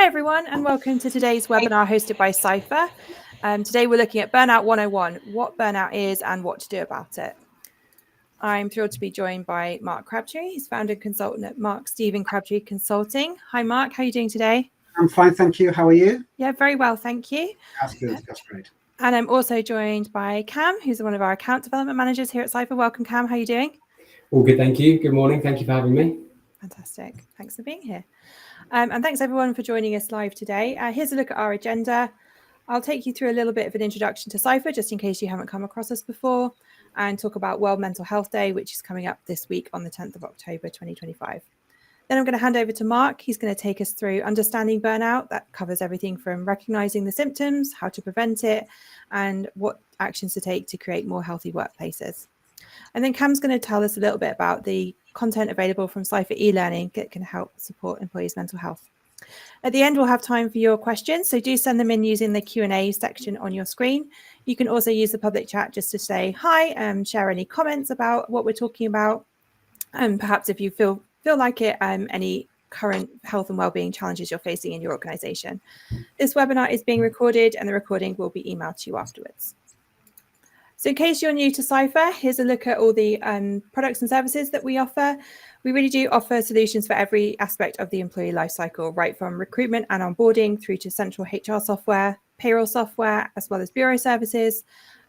everyone, and welcome to today's webinar hosted by Ciphr. Today we're looking at Burnout 101, what burnout is and what to do about it. I'm thrilled to be joined by Mark Crabtree. He's founder and consultant at Mark Stephen Crabtree Consulting. Hi Mark, how are you doing today? I'm fine, thank you. How are you? Yeah, very well, thank you. That's good, that's great. And I'm also joined by Cam, who's one of our account development managers here at Ciphr. Welcome Cam, how are you doing? All good, thank you. Good morning, thank you for having me. Fantastic, thanks for being here. And thanks everyone for joining us live today. Here's a look at our agenda. I'll take you through a little bit of an introduction to Ciphr, just in case you haven't come across us before, and talk about World Mental Health Day, which is coming up this week on the 10th of October, 2025. Then I'm going to hand over to Mark. He's going to take us through understanding burnout. That covers everything from recognizing the symptoms, how to prevent it, and what actions to take to create more healthy workplaces. And then Cam's going to tell us a little bit about the content available from Ciphr e-learning that can help support employees' mental health. At the end, we'll have time for your questions, so do send them in using the Q&A section on your screen. You can also use the public chat just to say hi and share any comments about what we're talking about, and perhaps if you feel like it, any current health and wellbeing challenges you're facing in your organization. This webinar is being recorded and the recording will be emailed to you afterwards. So in case you're new to Ciphr, here's a look at all the products and services that we offer. We really do offer solutions for every aspect of the employee lifecycle, right from recruitment and onboarding through to central HR software, payroll software, as well as bureau services,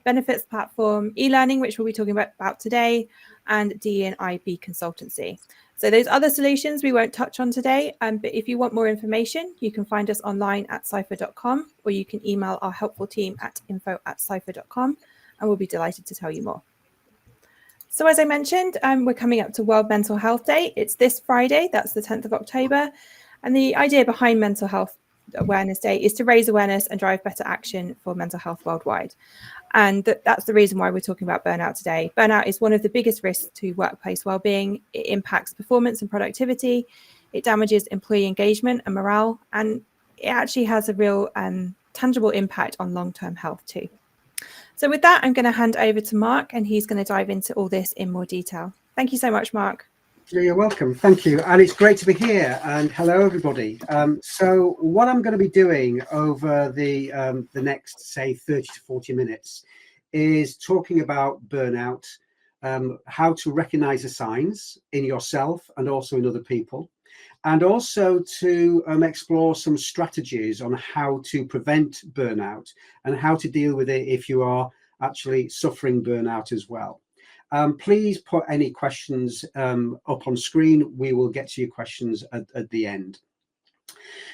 benefits platform, e-learning, which we'll be talking about today, and D&IB consultancy. So those other solutions we won't touch on today, but if you want more information, you can find us online at ciphr.com, or you can email our helpful team at info@ciphr.com. And we'll be delighted to tell you more. So as I mentioned, we're coming up to World Mental Health Day. It's this Friday, that's the 10th of October. And the idea behind Mental Health Awareness Day is to raise awareness and drive better action for mental health worldwide. And that's the reason why we're talking about burnout today. Burnout is one of the biggest risks to workplace well-being. It impacts performance and productivity. It damages employee engagement and morale. And it actually has a real tangible impact on long-term health too. So with that, I'm going to hand over to Mark, and he's going to dive into all this in more detail. Thank you so much, Mark. You're welcome. Thank you. And it's great to be here. And hello, everybody. So what I'm going to be doing over the next, say, 30 to 40 minutes is talking about burnout, how to recognize the signs in yourself and also in other people, and also to explore some strategies on how to prevent burnout and how to deal with it if you are actually suffering burnout as well. Please put any questions up on screen. We will get to your questions at the end.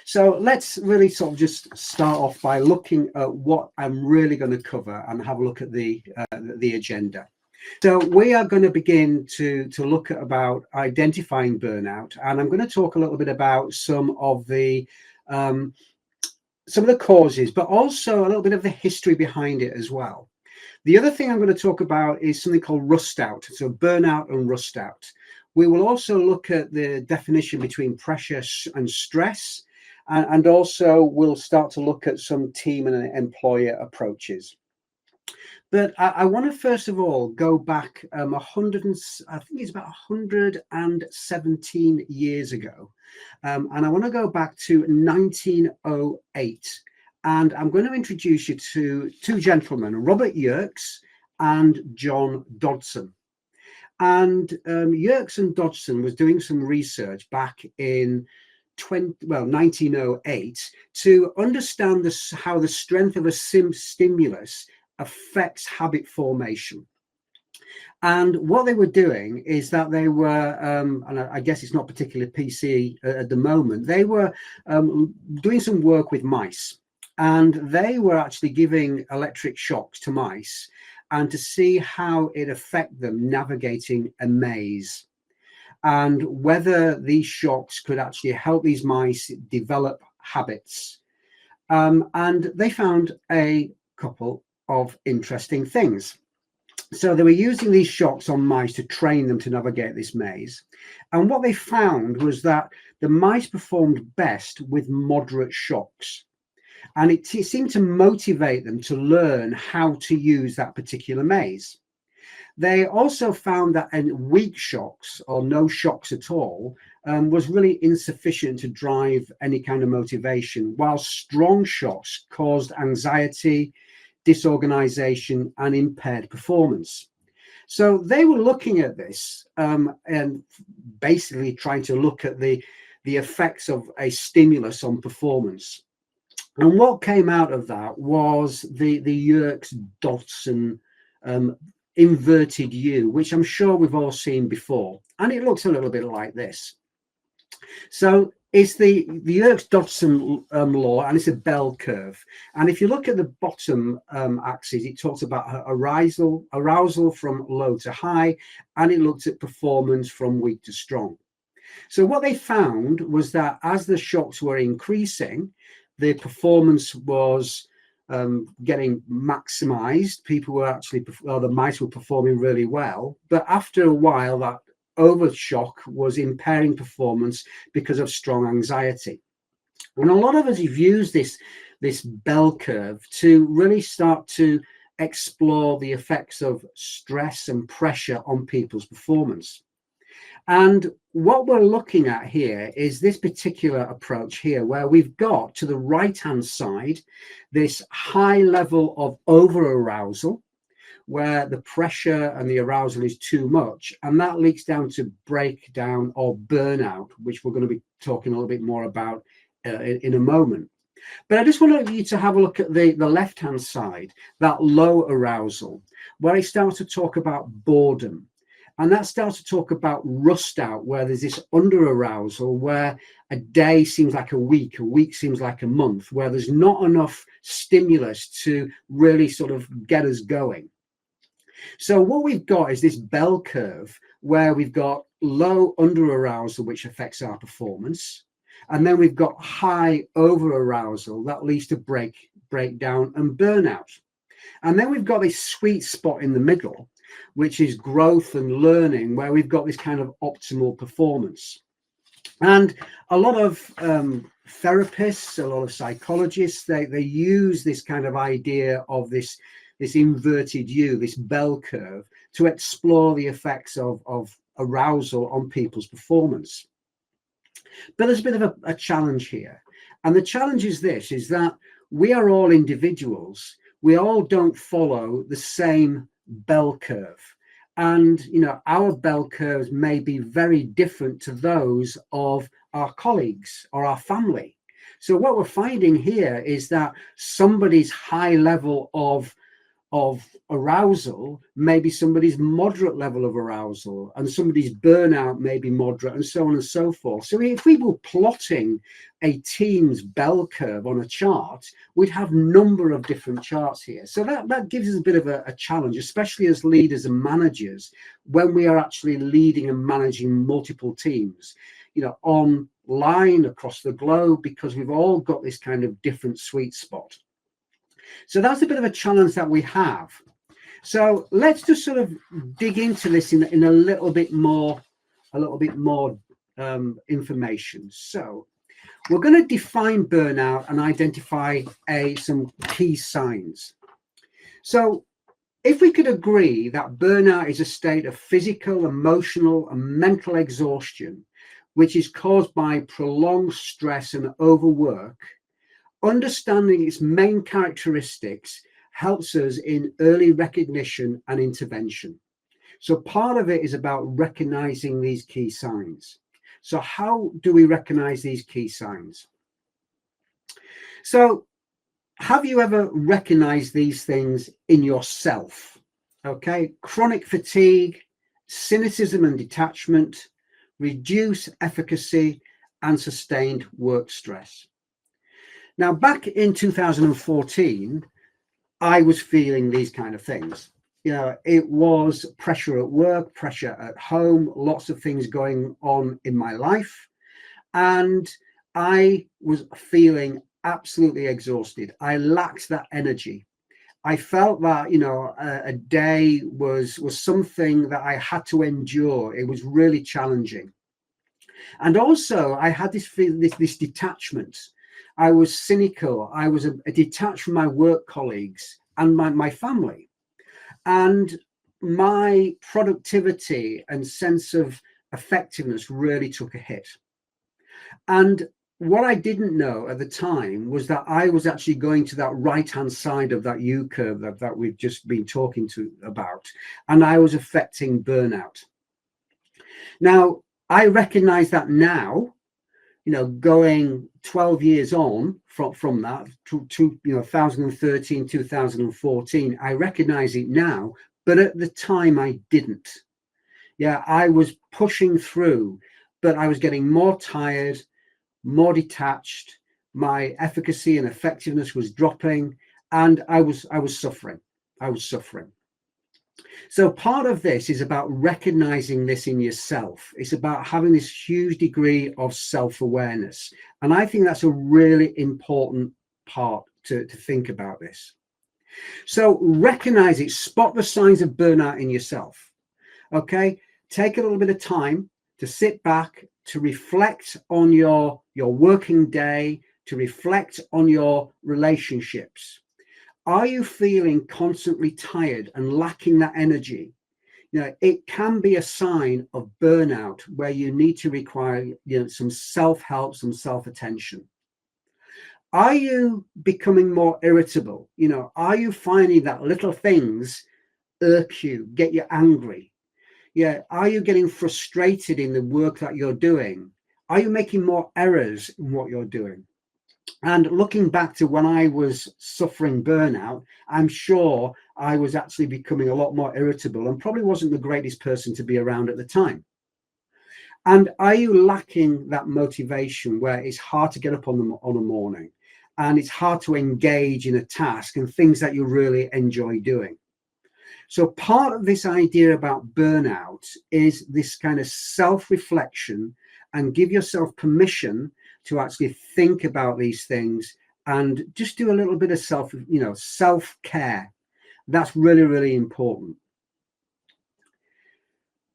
So let's really sort of just start off by looking at what I'm really going to cover and have a look at the agenda. So we are going to begin to look at about identifying burnout, and I'm going to talk a little bit about some of the causes, but also a little bit of the history behind it as well. The other thing I'm going to talk about is something called rust out, so burnout and rust out. We will also look at the definition between pressure and stress, and also we'll start to look at some team and employer approaches. But I want to first of all go back I think it's about 117 years ago. And I want to go back to 1908. And I'm going to introduce you to two gentlemen, Robert Jüks and John Dodson. And Jüks and Dodson was doing some research back in 1908 to understand how the strength of a stimulus affects habit formation. And what they were doing is that they were, and I guess it's not particularly PC at the moment, they were doing some work with mice, and they were actually giving electric shocks to mice and to see how it affected them navigating a maze, and whether these shocks could actually help these mice develop habits. And they found a couple of interesting things. So they were using these shocks on mice to train them to navigate this maze. And what they found was that the mice performed best with moderate shocks. And it seemed to motivate them to learn how to use that particular maze. They also found that in weak shocks or no shocks at all, was really insufficient to drive any kind of motivation, while strong shocks caused anxiety, disorganization, and impaired performance. So they were looking at this and basically trying to look at the effects of a stimulus on performance. And what came out of that was the Jüks-Dodson inverted U, which I'm sure we've all seen before. And it looks a little bit like this. So it's the Jüks-Dodson law, and it's a bell curve. And if you look at the bottom axis, it talks about arousal from low to high, and it looks at performance from weak to strong. So what they found was that as the shocks were increasing, the performance was getting maximized. People were actually, well, the mice were performing really well. But after a while, that overshock was impairing performance because of strong anxiety. And a lot of us have used this bell curve to really start to explore the effects of stress and pressure on people's performance. And what we're looking at here is this particular approach here, where we've got to the right-hand side this high level of over-arousal, where the pressure and the arousal is too much, and that leads down to breakdown or burnout, which we're going to be talking a little bit more about in a moment. But I just want you to have a look at the left-hand side, that low arousal, where it starts to talk about boredom. And that starts to talk about rust out, where there's this under arousal, where a day seems like a week seems like a month, where there's not enough stimulus to really sort of get us going. So what we've got is this bell curve where we've got low under arousal, which affects our performance. And then we've got high over arousal that leads to breakdown and burnout. And then we've got this sweet spot in the middle, which is growth and learning, where we've got this kind of optimal performance. And a lot of therapists, a lot of psychologists, they use this kind of idea of this inverted U, this bell curve, to explore the effects of arousal on people's performance. But there's a bit of a challenge here. And the challenge is this, is that we are all individuals. We all don't follow the same bell curve. And, you know, our bell curves may be very different to those of our colleagues or our family. So what we're finding here is that somebody's high level of arousal may be somebody's moderate level of arousal, and somebody's burnout may be moderate, and so on and so forth. So if we were plotting a team's bell curve on a chart, we'd have a number of different charts here. So that gives us a bit of a challenge, especially as leaders and managers, when we are actually leading and managing multiple teams, you know, online across the globe, because we've all got this kind of different sweet spot. So that's a bit of a challenge that we have. So let's just sort of dig into this in a little bit more information. So we're going to define burnout and identify some key signs. So if we could agree that burnout is a state of physical, emotional, and mental exhaustion, which is caused by prolonged stress and overwork, understanding its main characteristics helps us in early recognition and intervention. So part of it is about recognizing these key signs. So how do we recognize these key signs? So have you ever recognized these things in yourself? Okay, chronic fatigue, cynicism and detachment, reduced efficacy, and sustained work stress. Now, back in 2014, I was feeling these kind of things. You know, it was pressure at work, pressure at home, lots of things going on in my life. And I was feeling absolutely exhausted. I lacked that energy. I felt that, you know, a day was something that I had to endure. It was really challenging. And also I had this detachment. I was cynical. I was detached from my work colleagues and my family. And my productivity and sense of effectiveness really took a hit. And what I didn't know at the time was that I was actually going to that right-hand side of that U curve that we've just been talking about, and I was affecting burnout. Now, I recognize that now, going 12 years on from that to 2013, 2014, I recognize it now, but at the time I didn't. Yeah, I was pushing through, but I was getting more tired, more detached. My efficacy and effectiveness was dropping, and I was suffering. So part of this is about recognizing this in yourself. It's about having this huge degree of self-awareness. And I think that's a really important part to think about this. So recognize it, spot the signs of burnout in yourself. Okay, take a little bit of time to sit back, to reflect on your working day, to reflect on your relationships. Are you feeling constantly tired and lacking that energy? It can be a sign of burnout where you need to require some self-help, some self-attention. Are you becoming more irritable? Are you finding that little things irk you, get you angry? Yeah. Are you getting frustrated in the work that you're doing? Are you making more errors in what you're doing? And looking back to when I was suffering burnout, I'm sure I was actually becoming a lot more irritable and probably wasn't the greatest person to be around at the time. And are you lacking that motivation where it's hard to get up on a morning and it's hard to engage in a task and things that you really enjoy doing? So part of this idea about burnout is this kind of self-reflection, and give yourself permission to actually think about these things and just do a little bit of self-care. That's really, really important.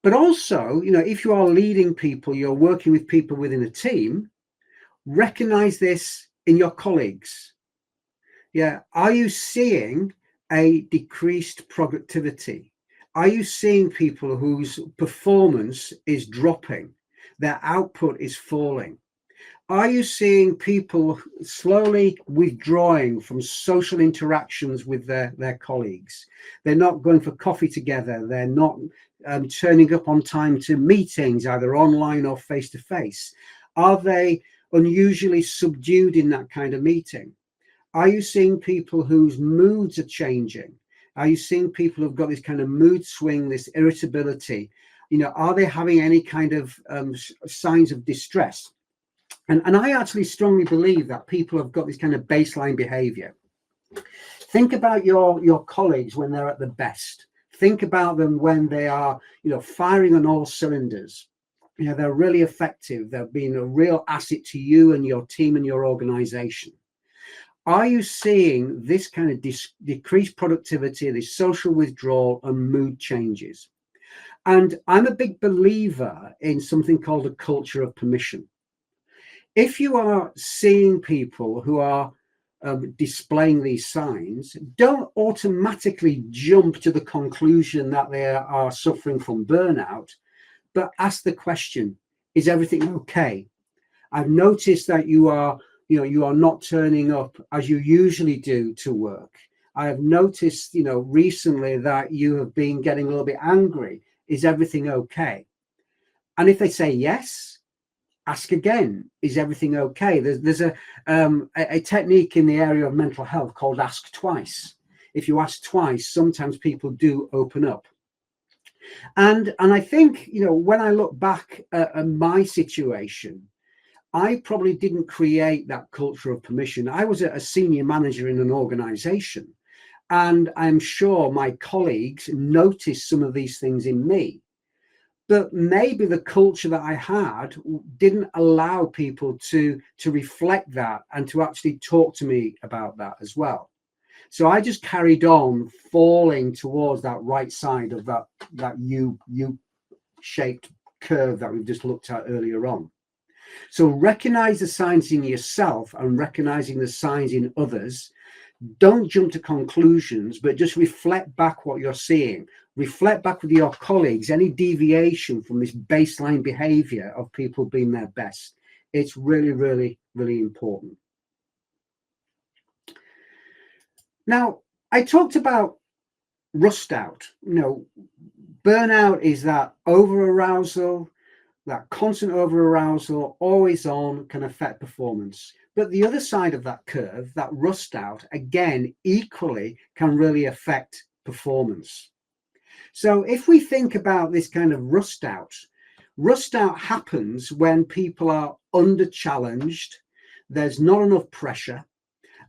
But also, if you are leading people, you're working with people within a team, recognize this in your colleagues. Yeah. Are you seeing a decreased productivity? Are you seeing people whose performance is dropping? Their output is falling? Are you seeing people slowly withdrawing from social interactions with their colleagues? They're not going for coffee together. They're not turning up on time to meetings, either online or face-to-face. Are they unusually subdued in that kind of meeting? Are you seeing people whose moods are changing? Are you seeing people who've got this kind of mood swing, this irritability? Are they having any kind of signs of distress? And I actually strongly believe that people have got this kind of baseline behavior. Think about your colleagues when they're at the best. Think about them when they are, firing on all cylinders. They're really effective. They're being a real asset to you and your team and your organization. Are you seeing this kind of decreased productivity, this social withdrawal and mood changes? And I'm a big believer in something called a culture of permission. If you are seeing people who are displaying these signs, don't automatically jump to the conclusion that they are suffering from burnout, but ask the question, is everything okay? I've noticed that you are not turning up as you usually do to work. I have noticed, recently that you have been getting a little bit angry. Is everything okay? And if they say yes, ask again, is everything okay? There's a technique in the area of mental health called ask twice. If you ask twice, sometimes people do open up. And I think, when I look back at my situation, I probably didn't create that culture of permission. I was a senior manager in an organization, and I'm sure my colleagues noticed some of these things in me. But maybe the culture that I had didn't allow people to reflect that and to actually talk to me about that as well. So I just carried on falling towards that right side of that U-shaped curve that we've just looked at earlier on. So recognize the signs in yourself and recognizing the signs in others. Don't jump to conclusions, but just reflect back what you're seeing. reflect back with your colleagues any deviation from this baseline behavior of people being their best. It's really, really, really important. Now, I talked about rust out. Burnout is that over arousal, that constant over arousal, always on, can affect performance. But the other side of that curve, that rust out, again, equally can really affect performance. So if we think about this kind of rust out happens when people are under challenged, there's not enough pressure,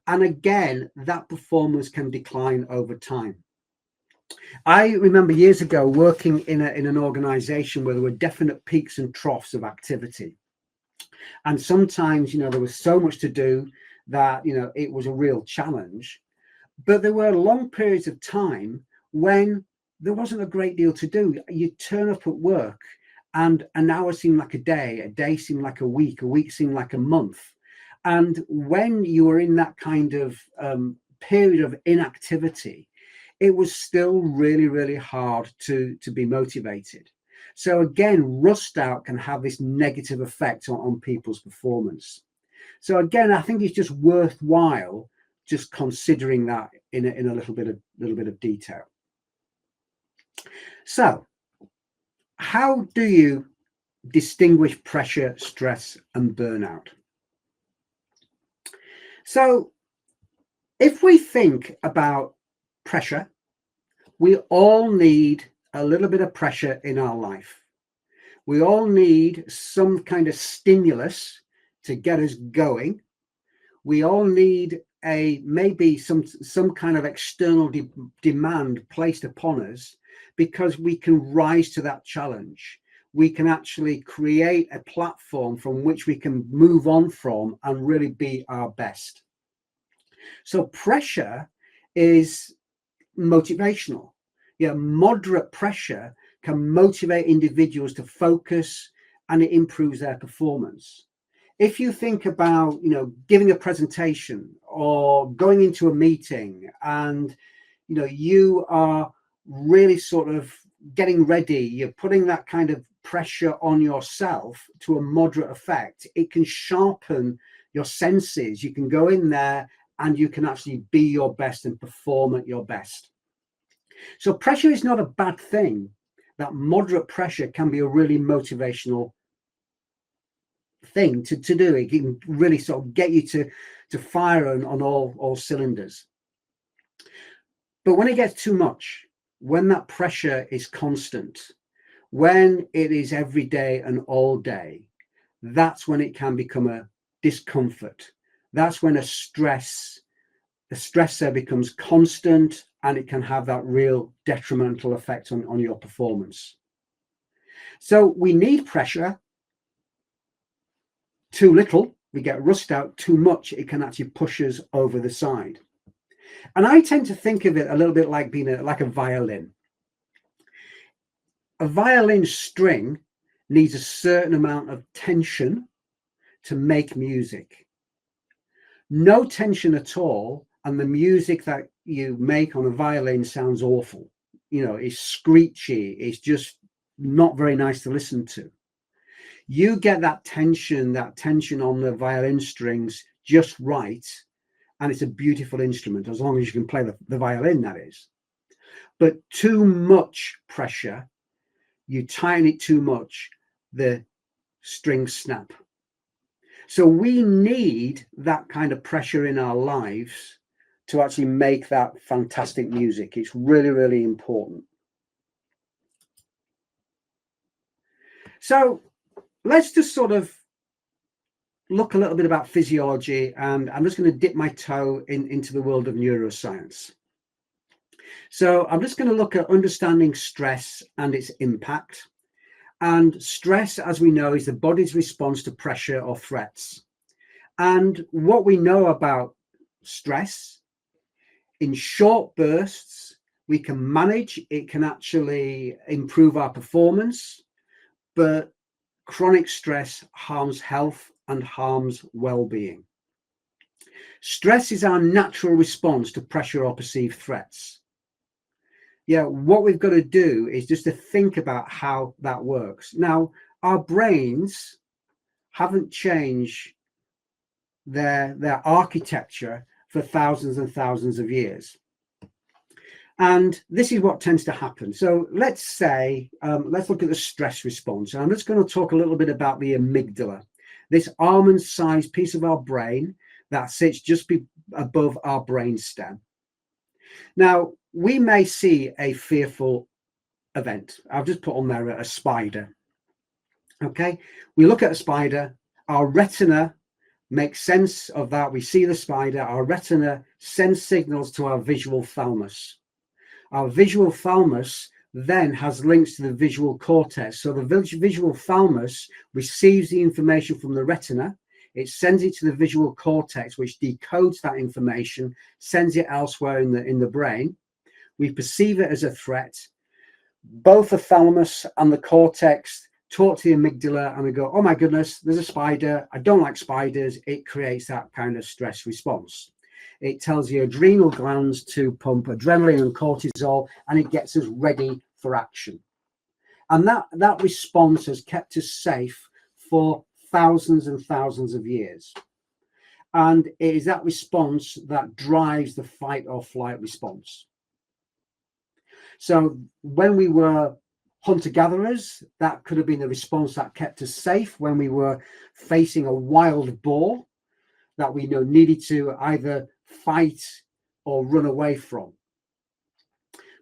and again, that performance can decline over time. I remember years ago working in an organization where there were definite peaks and troughs of activity. And sometimes, there was so much to do that, it was a real challenge. But there were long periods of time when there wasn't a great deal to do. You turn up at work and an hour seemed like a day seemed like a week seemed like a month. And when you were in that kind of period of inactivity, it was still really, really hard to be motivated. So again, rust out can have this negative effect on people's performance. So again, I think it's just worthwhile just considering that in a little bit of detail. So how do you distinguish pressure, stress, and burnout? So if we think about pressure, we all need a little bit of pressure in our life. We all need some kind of stimulus to get us going. We all need maybe some kind of external demand placed upon us, because we can rise to that challenge. We can actually create a platform from which we can move on from and really be our best. So pressure is motivational. Moderate pressure can motivate individuals to focus, and it improves their performance. If you think about, giving a presentation or going into a meeting and, you are really sort of getting ready, you're putting that kind of pressure on yourself to a moderate effect, it can sharpen your senses. You can go in there and you can actually be your best and perform at your best. So pressure is not a bad thing. That moderate pressure can be a really motivational thing to do. It can really sort of get you to fire on all cylinders. But when it gets too much, when that pressure is constant, when it is every day and all day, that's when it can become a discomfort. That's when the stressor becomes constant, and it can have that real detrimental effect on your performance. So we need pressure. Too little, we get rust out. Too much, it can actually push us over the side. And I tend to think of it a little bit like being like a violin. A violin string needs a certain amount of tension to make music. No tension at all, and the music that you make on a violin sounds awful. It's screechy. It's just not very nice to listen to. You get that tension on the violin strings just right, and it's a beautiful instrument, as long as you can play the violin, that is. But too much pressure, you tighten it too much, the strings snap. So we need that kind of pressure in our lives to actually make that fantastic music. It's really, really important. So let's just sort of look a little bit about physiology, and I'm just going to dip my toe into the world of neuroscience. So I'm just going to look at understanding stress and its impact. And stress, as we know, is the body's response to pressure or threats. And what we know about stress, in short bursts, we can manage. It can actually improve our performance, but chronic stress harms health and harms well-being. Stress is our natural response to pressure or perceived threats. Yeah, what we've got to do is just to think about how that works. Now, our brains haven't changed their architecture for thousands and thousands of years. And this is what tends to happen. So let's say, let's look at the stress response. And I'm just going to talk a little bit about the amygdala, this almond-sized piece of our brain that sits just above our brain stem. Now, we may see a fearful event. I've just put on there a spider. Okay, we look at a spider, our retina makes sense of that. We see the spider, our retina sends signals to our visual thalamus. Our visual thalamus then has links to the visual cortex. So the visual thalamus receives the information from the retina, it sends it to the visual cortex, which decodes that information, sends it elsewhere in the brain. We perceive it as a threat. Both the thalamus and the cortex talk to the amygdala and we go, oh my goodness, there's a spider. I don't like spiders. It creates that kind of stress response. It tells the adrenal glands to pump adrenaline and cortisol, and it gets us ready for action. And that response has kept us safe for thousands and thousands of years. And it is that response that drives the fight or flight response. So when we were hunter-gatherers, that could have been the response that kept us safe. When we were facing a wild boar that we needed to either fight or run away from.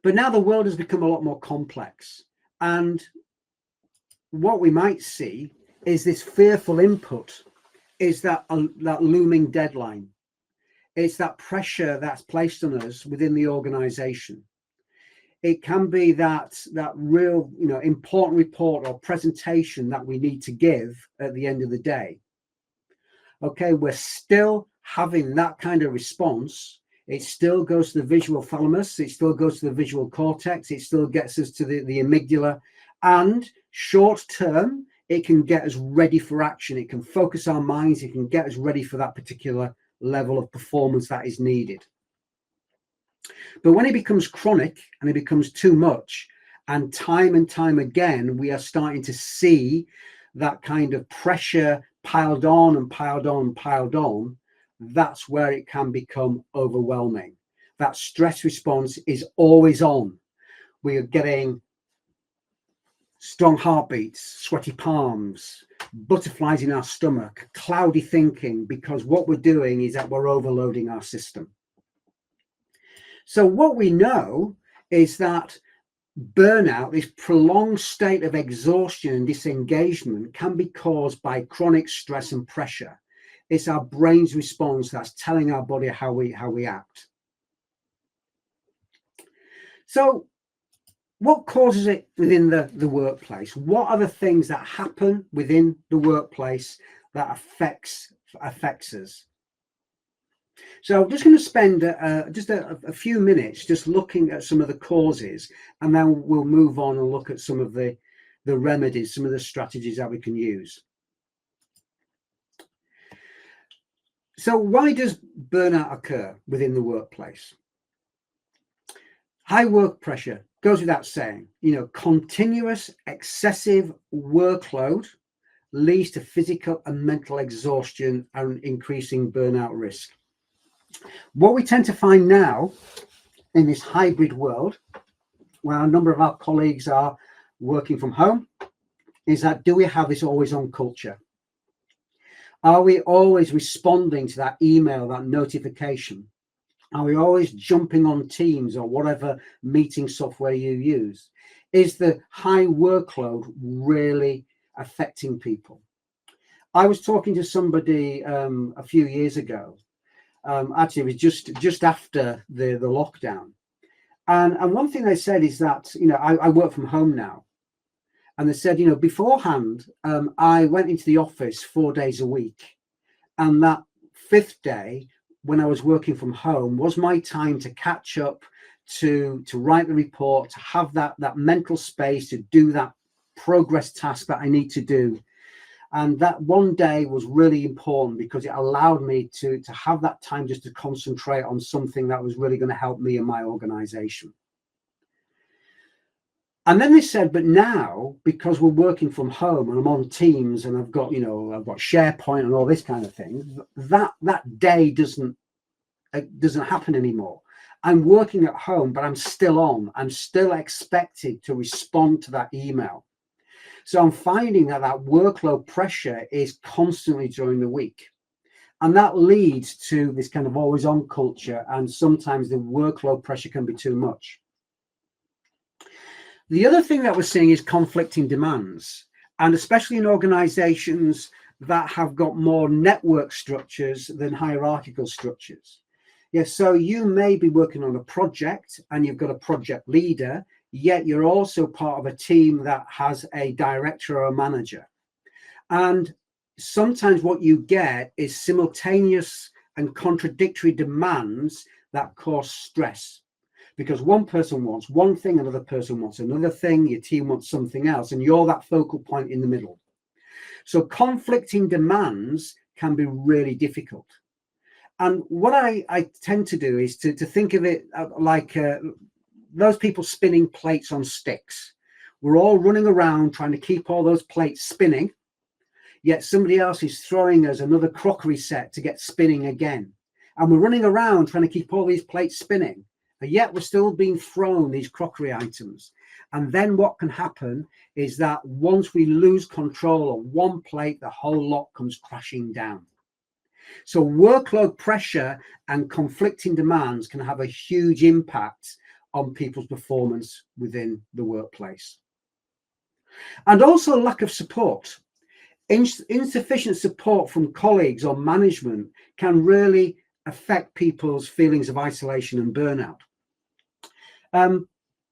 But now the world has become a lot more complex. And what we might see is this fearful input, is that looming deadline. It's that pressure that's placed on us within the organization. It can be that real, important report or presentation that we need to give at the end of the day. Okay, we're still having that kind of response. It still goes to the visual thalamus. It still goes to the visual cortex. It still gets us to the amygdala. And short term, it can get us ready for action. It can focus our minds. It can get us ready for that particular level of performance that is needed. But when it becomes chronic and it becomes too much, and time again, we are starting to see that kind of pressure piled on and piled on and piled on, that's where it can become overwhelming. That stress response is always on. We are getting strong heartbeats, sweaty palms, butterflies in our stomach, cloudy thinking, because what we're doing is that we're overloading our system. So what we know is that burnout, this prolonged state of exhaustion and disengagement, can be caused by chronic stress and pressure. It's our brain's response that's telling our body how we act. So what causes it within the workplace? What are the things that happen within the workplace that affects us? So I'm just going to spend just a few minutes just looking at some of the causes, and then we'll move on and look at some of the remedies, some of the strategies that we can use. So why does burnout occur within the workplace? High work pressure goes without saying. Continuous excessive workload leads to physical and mental exhaustion and increasing burnout risk. What we tend to find now in this hybrid world, where a number of our colleagues are working from home, is that do we have this always on culture? Are we always responding to that email, that notification? Are we always jumping on Teams or whatever meeting software you use? Is the high workload really affecting people? I was talking to somebody a few years ago. Actually, it was just after the lockdown. And one thing they said is that, I work from home now. And they said, beforehand, I went into the office 4 days a week. And that fifth day, when I was working from home, was my time to catch up, to write the report, to have that mental space, to do that progress task that I need to do. And that one day was really important because it allowed me to have that time just to concentrate on something that was really going to help me and my organization. And then they said, but now, because we're working from home and I'm on Teams and I've got SharePoint and all this kind of thing, that day doesn't happen anymore. I'm working at home, but I'm still on. I'm still expected to respond to that email. So I'm finding that workload pressure is constantly during the week. And that leads to this kind of always on culture. And sometimes the workload pressure can be too much. The other thing that we're seeing is conflicting demands. And especially in organizations that have got more network structures than hierarchical structures. Yes, so you may be working on a project and you've got a project leader, yet you're also part of a team that has a director or a manager. And sometimes what you get is simultaneous and contradictory demands that cause stress. Because one person wants one thing, another person wants another thing, your team wants something else, and you're that focal point in the middle. So conflicting demands can be really difficult. And what I tend to do is to think of it like those people spinning plates on sticks. We're all running around trying to keep all those plates spinning, yet somebody else is throwing us another crockery set to get spinning again. And we're running around trying to keep all these plates spinning, and yet we're still being thrown these crockery items. And then what can happen is that once we lose control of one plate, the whole lot comes crashing down. So workload pressure and conflicting demands can have a huge impact on people's performance within the workplace. And also lack of support. Insufficient support from colleagues or management can really affect people's feelings of isolation and burnout.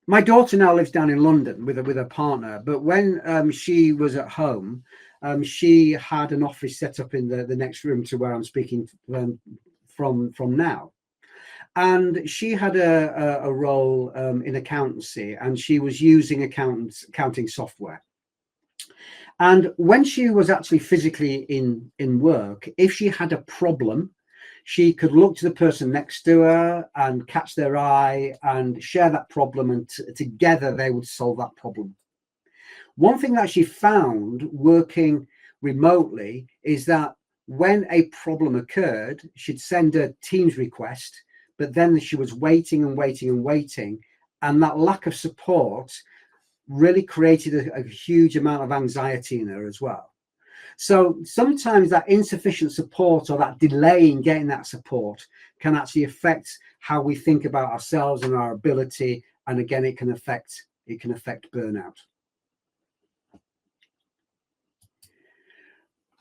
My daughter now lives down in London with her partner, but when she was at home, she had an office set up in the next room to where I'm speaking from now. And she had a role in accountancy, and she was using accounting software. And when she was actually physically in work, if she had a problem, she could look to the person next to her and catch their eye and share that problem, and together they would solve that problem. One thing that she found working remotely is that when a problem occurred, she'd send a Teams request, but then she was waiting and waiting and waiting. And that lack of support really created a huge amount of anxiety in her as well. So sometimes that insufficient support or that delay in getting that support can actually affect how we think about ourselves and our ability. And again, it can affect burnout.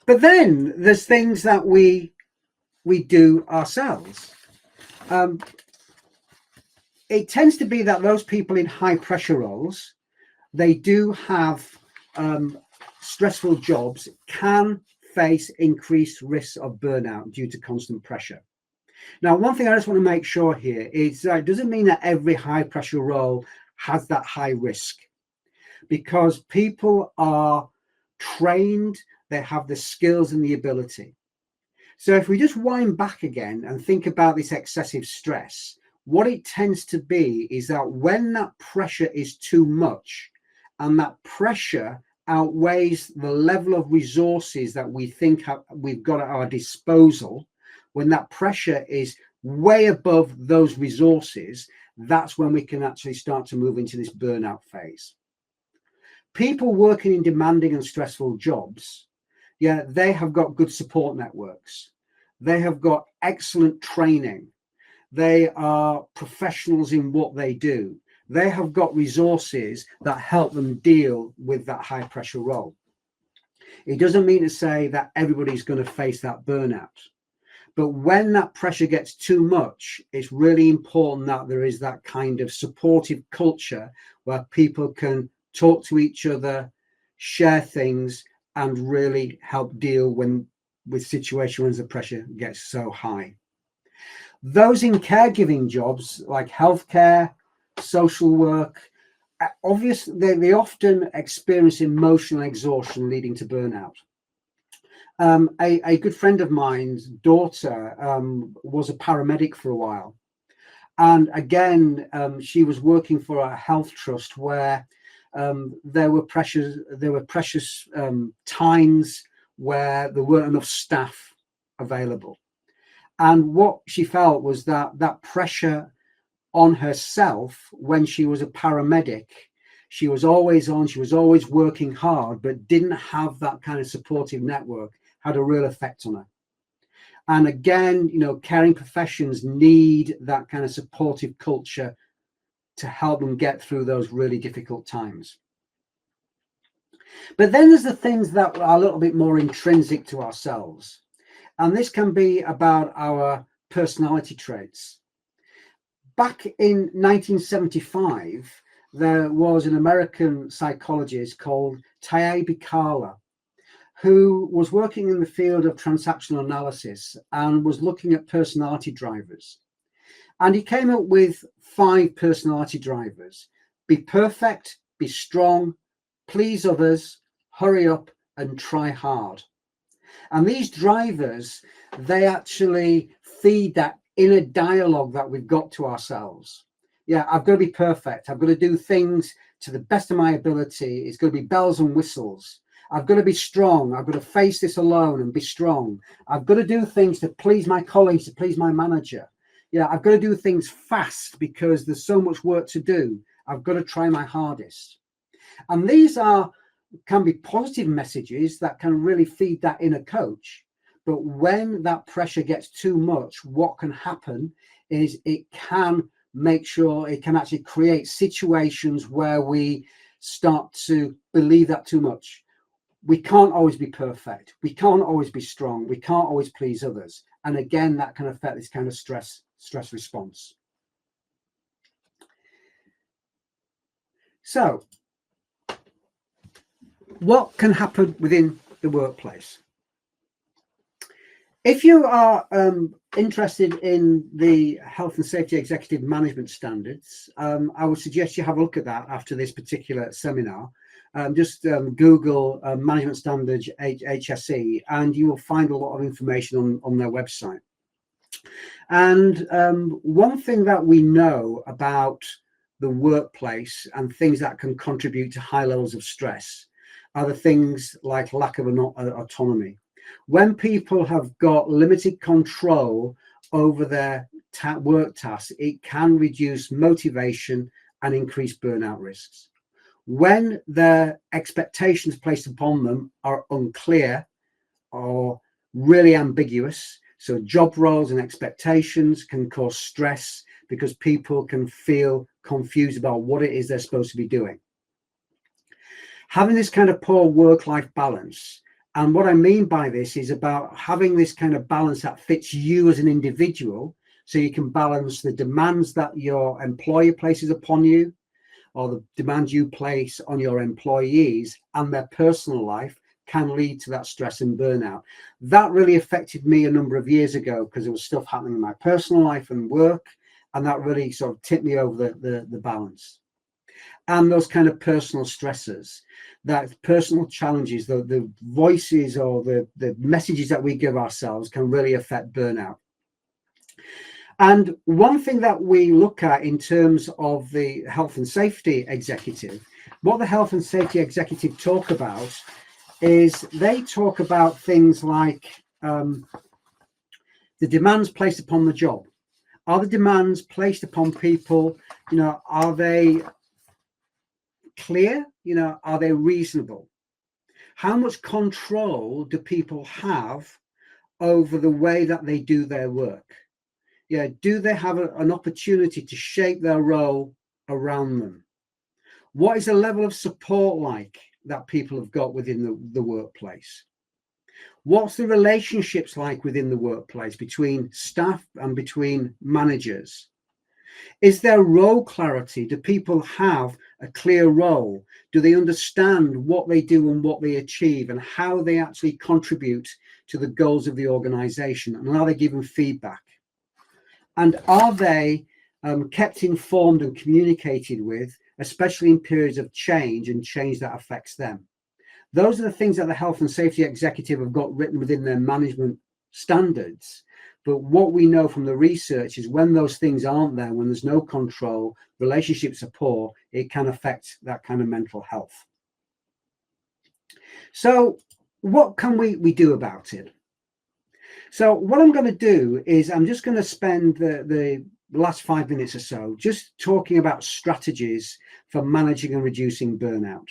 But then there's things that we do ourselves. It tends to be that those people in high pressure roles, they do have stressful jobs, can face increased risks of burnout due to constant pressure. Now, one thing I just want to make sure here is that it doesn't mean that every high pressure role has that high risk, because people are trained, they have the skills and the ability. So if we just wind back again and think about this excessive stress, what it tends to be is that when that pressure is too much and that pressure outweighs the level of resources that we think we've got at our disposal, when that pressure is way above those resources, that's when we can actually start to move into this burnout phase. People working in demanding and stressful jobs, they have got good support networks. They have got excellent training. They are professionals in what they do. They have got resources that help them deal with that high pressure role. It doesn't mean to say that everybody's going to face that burnout. But when that pressure gets too much, it's really important that there is that kind of supportive culture where people can talk to each other, share things, and really help deal with situations when the pressure gets so high. Those in caregiving jobs like healthcare, social work, obviously they often experience emotional exhaustion leading to burnout. A good friend of mine's daughter was a paramedic for a while. And again, she was working for a health trust where there were precious times where there weren't enough staff available. And what she felt was that pressure on herself when she was a paramedic, she was always on, she was always working hard, but didn't have that kind of supportive network, had a real effect on her. And again, caring professions need that kind of supportive culture to help them get through those really difficult times. But then there's the things that are a little bit more intrinsic to ourselves. And this can be about our personality traits. Back in 1975, there was an American psychologist called Taibbi Kahler, who was working in the field of transactional analysis and was looking at personality drivers. And he came up with 5 personality drivers: be perfect, be strong, please others, hurry up, and try hard. And these drivers, they actually feed that inner dialogue that we've got to ourselves. Yeah, I've got to be perfect. I've got to do things to the best of my ability. It's going to be bells and whistles. I've got to be strong. I've got to face this alone and be strong. I've got to do things to please my colleagues, to please my manager. Yeah, I've got to do things fast because there's so much work to do. I've got to try my hardest. And these can be positive messages that can really feed that inner coach. But when that pressure gets too much, what can happen is it can actually create situations where we start to believe that too much. We can't always be perfect. We can't always be strong. We can't always please others. And again, that can affect this kind of stress response. So, what can happen within the workplace? If you are interested in the health and safety executive management standards, I would suggest you have a look at that after this particular seminar. Just Google management standards HSE, and you will find a lot of information on their website. And one thing that we know about the workplace and things that can contribute to high levels of stress are the things like lack of autonomy. When people have got limited control over their work tasks, it can reduce motivation and increase burnout risks. When their expectations placed upon them are unclear or really ambiguous, so job roles and expectations can cause stress because people can feel confused about what it is they're supposed to be doing. Having this kind of poor work-life balance, and what I mean by this is about having this kind of balance that fits you as an individual, so you can balance the demands that your employer places upon you or the demands you place on your employees and their personal life, can lead to that stress and burnout. That really affected me a number of years ago because there was stuff happening in my personal life and work, and that really sort of tipped me over the balance. And those kind of personal stresses, that personal challenges, the voices or the messages that we give ourselves can really affect burnout. And one thing that we look at in terms of the health and safety executive, what the health and safety executive talk about is they talk about things like the demands placed upon the job. Are the demands placed upon people, are they clear? Are they reasonable? How much control do people have over the way that they do their work? Yeah, do they have an opportunity to shape their role around them? What is the level of support like that people have got within the workplace? What's the relationships like within the workplace between staff and between managers? Is there role clarity? Do people have a clear role? Do they understand what they do and what they achieve and how they actually contribute to the goals of the organization? And are they given feedback? And are they kept informed and communicated with, especially in periods of change and change that affects them? Those are the things that the health and safety executive have got written within their management standards But what we know from the research is when those things aren't there, when there's no control, relationships are poor, it can affect that kind of mental health. So what can we do about it? So what I'm going to do is I'm just going to spend the last 5 minutes or so just talking about strategies for managing and reducing burnout.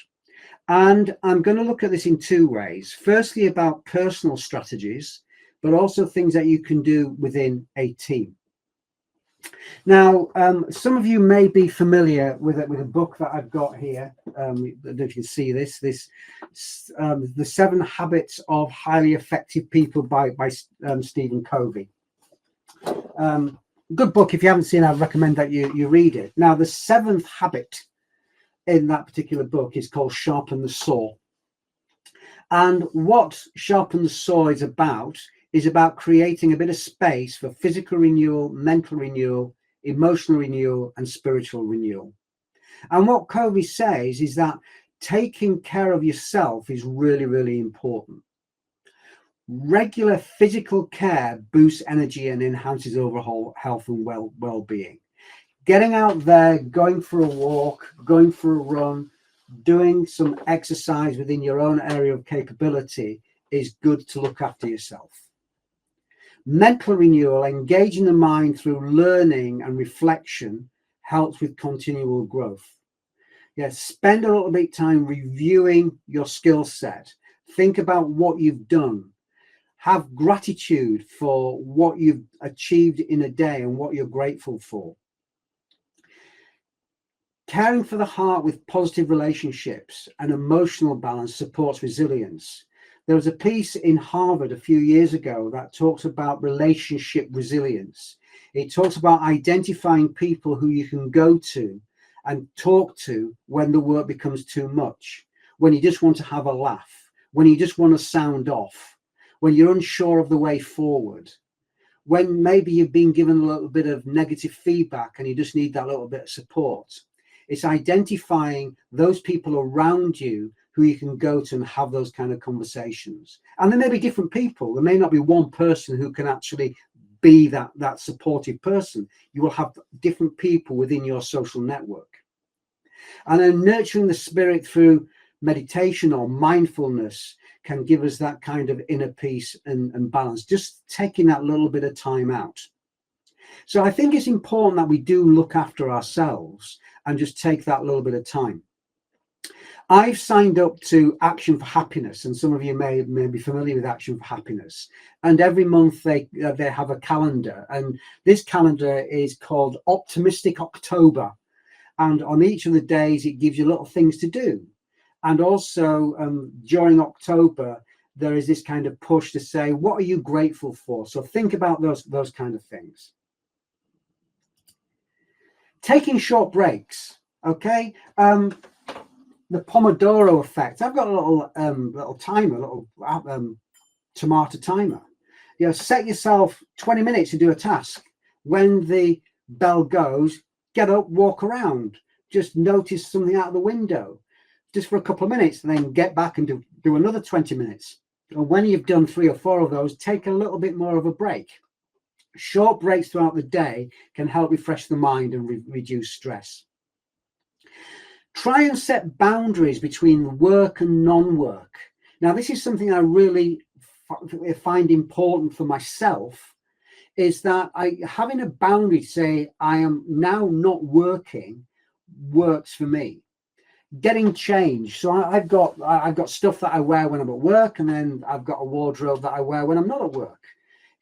And I'm going to look at this in two ways. Firstly, about personal strategies, but also things that you can do within a team. Now, some of you may be familiar with a book that I've got here. I don't know if you can see this. The 7 Habits of Highly Effective People by Stephen Covey. Good book. If you haven't seen it, I recommend that you read it. Now, the 7th habit in that particular book is called Sharpen the Saw. And what Sharpen the Saw is about creating a bit of space for physical renewal, mental renewal, emotional renewal, and spiritual renewal. And what Covey says is that taking care of yourself is really, really important. Regular physical care boosts energy and enhances overall health and well-being. Getting out there, going for a walk, going for a run, doing some exercise within your own area of capability is good to look after yourself. Mental renewal, engaging the mind through learning and reflection, helps with continual growth. Yes, spend a little bit of time reviewing your skill set. Think about what you've done. Have gratitude for what you've achieved in a day and what you're grateful for. Caring for the heart with positive relationships and emotional balance supports resilience. There was a piece in Harvard a few years ago that talks about relationship resilience. It talks about identifying people who you can go to and talk to when the work becomes too much, when you just want to have a laugh, when you just want to sound off, when you're unsure of the way forward, when maybe you've been given a little bit of negative feedback and you just need that little bit of support. It's identifying those people around you who you can go to and have those kind of conversations. And there may be different people. There may not be one person who can actually be that supportive person. You will have different people within your social network. And then nurturing the spirit through meditation or mindfulness can give us that kind of inner peace and balance, just taking that little bit of time out. So I think it's important that we do look after ourselves and just take that little bit of time. I've signed up to Action for Happiness, and some of you may be familiar with Action for Happiness. And every month they have a calendar, and this calendar is called Optimistic October. And on each of the days, it gives you little things to do. And also during October, there is this kind of push to say, what are you grateful for? So think about those kind of things. Taking short breaks, okay? The Pomodoro effect. I've got a little timer, a little tomato timer. You know, set yourself 20 minutes to do a task. When the bell goes, get up, walk around. Just notice something out of the window, just for a couple of minutes, and then get back and do another 20 minutes. And when you've done 3 or 4 of those, take a little bit more of a break. Short breaks throughout the day can help refresh the mind and reduce stress. Try and set boundaries between work and non-work. Now, this is something I really find important for myself, is that having a boundary to say, I am now not working, works for me. Getting changed. So I've got stuff that I wear when I'm at work, and then I've got a wardrobe that I wear when I'm not at work.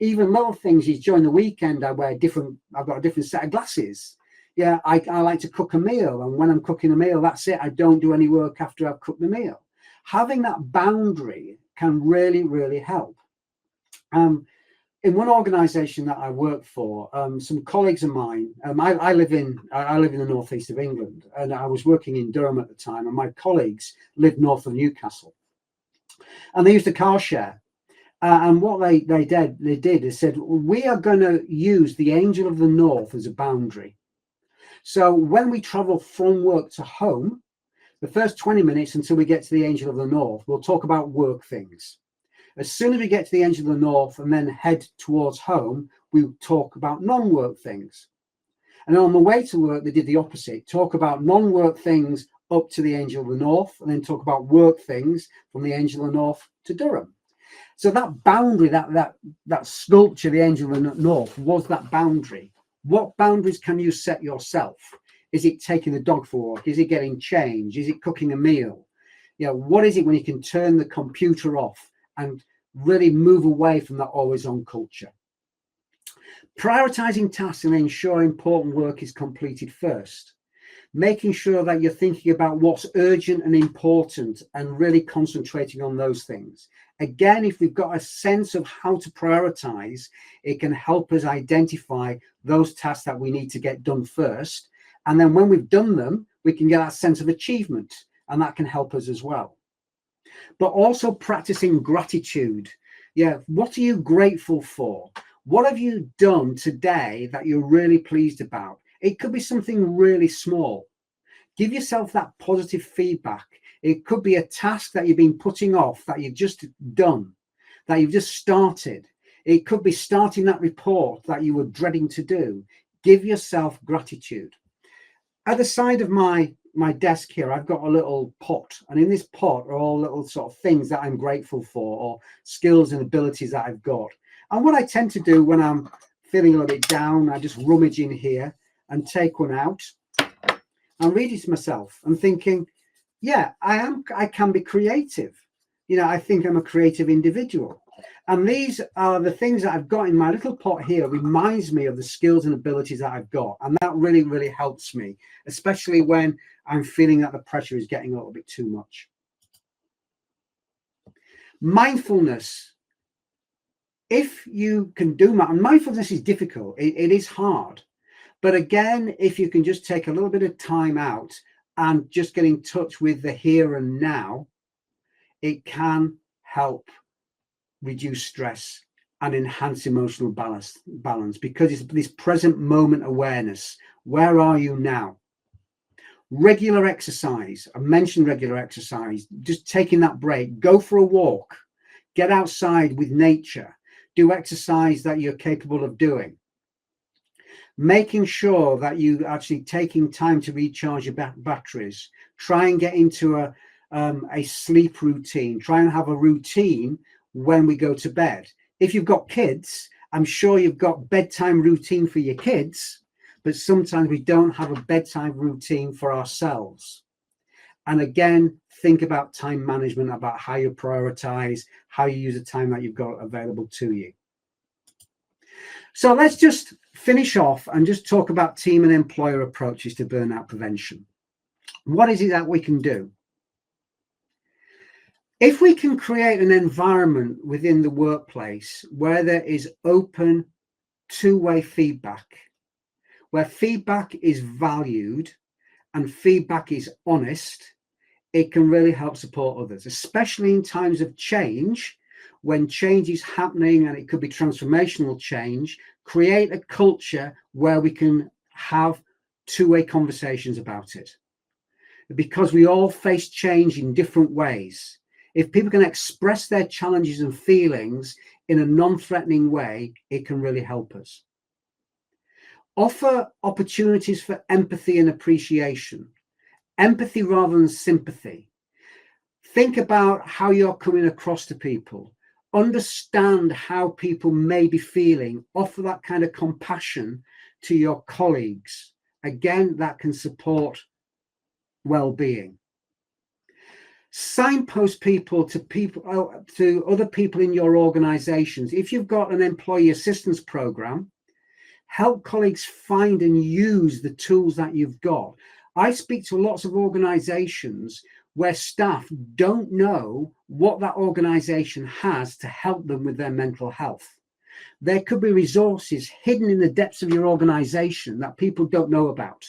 Even little things is during the weekend, I've got a different set of glasses. Yeah, I like to cook a meal, and when I'm cooking a meal, that's it. I don't do any work after I've cooked the meal. Having that boundary can really, really help. In one organisation that I work for, some colleagues of mine, I live in the northeast of England, and I was working in Durham at the time, and my colleagues lived north of Newcastle, and they used a car share. And what they did is said, we are going to use the Angel of the North as a boundary. So when we travel from work to home, the first 20 minutes until we get to the Angel of the North, we'll talk about work things. As soon as we get to the Angel of the North and then head towards home, we talk about non-work things. And on the way to work, they did the opposite. Talk about non-work things up to the Angel of the North, and then talk about work things from the Angel of the North to Durham. So that boundary, that sculpture, the Angel of the North, was that boundary. What boundaries can you set yourself? Is it taking the dog for a walk? Is it getting change? Is it cooking a meal? You know, what is it when you can turn the computer off and really move away from that always on culture? Prioritizing tasks and ensuring important work is completed first. Making sure that you're thinking about what's urgent and important and really concentrating on those things. Again, if we've got a sense of how to prioritize, it can help us identify those tasks that we need to get done first. And then when we've done them, we can get that sense of achievement, and that can help us as well. But also practicing gratitude. Yeah, what are you grateful for? What have you done today that you're really pleased about? It could be something really small. Give yourself that positive feedback. It could be a task that you've been putting off, that you've just done, that you've just started. It could be starting that report that you were dreading to do. Give yourself gratitude. At the side of my desk here, I've got a little pot, and in this pot are all little sort of things that I'm grateful for, or skills and abilities that I've got. And what I tend to do when I'm feeling a little bit down, I just rummage in here and take one out and read it to myself and thinking, yeah, I can be creative. You know, I think I'm a creative individual. And these are the things that I've got in my little pot here, reminds me of the skills and abilities that I've got. And that really, really helps me, especially when I'm feeling that the pressure is getting a little bit too much. Mindfulness. If you can do mindfulness is difficult. It is hard. But again, if you can just take a little bit of time out and just get in touch with the here and now, it can help reduce stress and enhance emotional balance because it's this present moment awareness. Where are you now? Regular exercise. I mentioned regular exercise, just taking that break. Go for a walk. Get outside with nature. Do exercise that you're capable of doing. Making sure that you actually taking time to recharge your batteries. Try and get into a sleep routine. Try and have a routine when we go to bed. If you've got kids, I'm sure you've got bedtime routine for your kids, but sometimes we don't have a bedtime routine for ourselves. And again, think about time management, about how you prioritize, how you use the time that you've got available to you. So let's just finish off and just talk about team and employer approaches to burnout prevention. What is it that we can do? If we can create an environment within the workplace where there is open, two-way feedback, where feedback is valued and feedback is honest, it can really help support others, especially in times of change. When change is happening, and it could be transformational change, create a culture where we can have two-way conversations about it. Because we all face change in different ways. If people can express their challenges and feelings in a non-threatening way, it can really help us. Offer opportunities for empathy and appreciation. Empathy rather than sympathy. Think about how you're coming across to people. Understand how people may be feeling. Offer that kind of compassion to your colleagues. Again, that can support well-being. Signpost people to other people in your organizations. If you've got an employee assistance program, help colleagues find and use the tools that you've got. I speak to lots of organizations where staff don't know what that organization has to help them with their mental health. There could be resources hidden in the depths of your organization that people don't know about.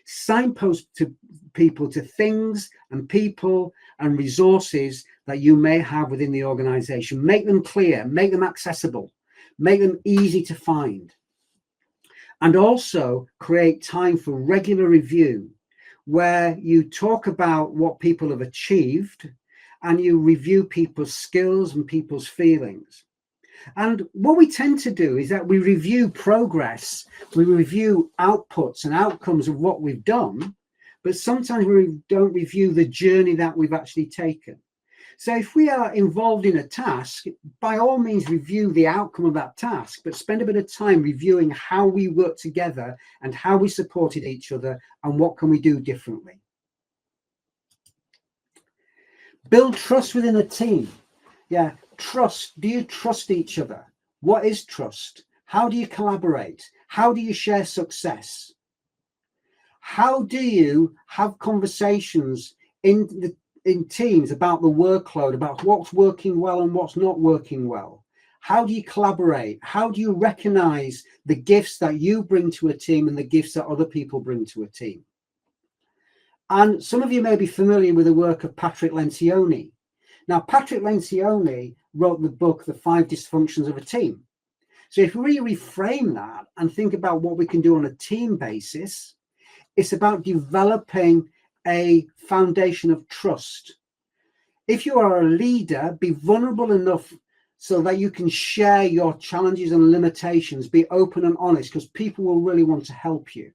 Signpost to people to things and people and resources that you may have within the organization. Make them clear, make them accessible, make them easy to find. And also create time for regular review, where you talk about what people have achieved and you review people's skills and people's feelings. And what we tend to do is that we review progress, we review outputs and outcomes of what we've done, but sometimes we don't review the journey that we've actually taken. So if we are involved in a task, by all means review the outcome of that task, but spend a bit of time reviewing how we worked together and how we supported each other and what can we do differently. Build trust within a team. Yeah, trust. Do you trust each other? What is trust? How do you collaborate? How do you share success? How do you have conversations in teams about the workload, about what's working well and what's not working well? How do you collaborate? How do you recognize the gifts that you bring to a team and the gifts that other people bring to a team? And some of you may be familiar with the work of Patrick Lencioni. Now, Patrick Lencioni wrote the book, The 5 Dysfunctions of a Team. So if we reframe that and think about what we can do on a team basis, it's about developing a foundation of trust. If you are a leader, be vulnerable enough so that you can share your challenges and limitations, be open and honest, because people will really want to help you.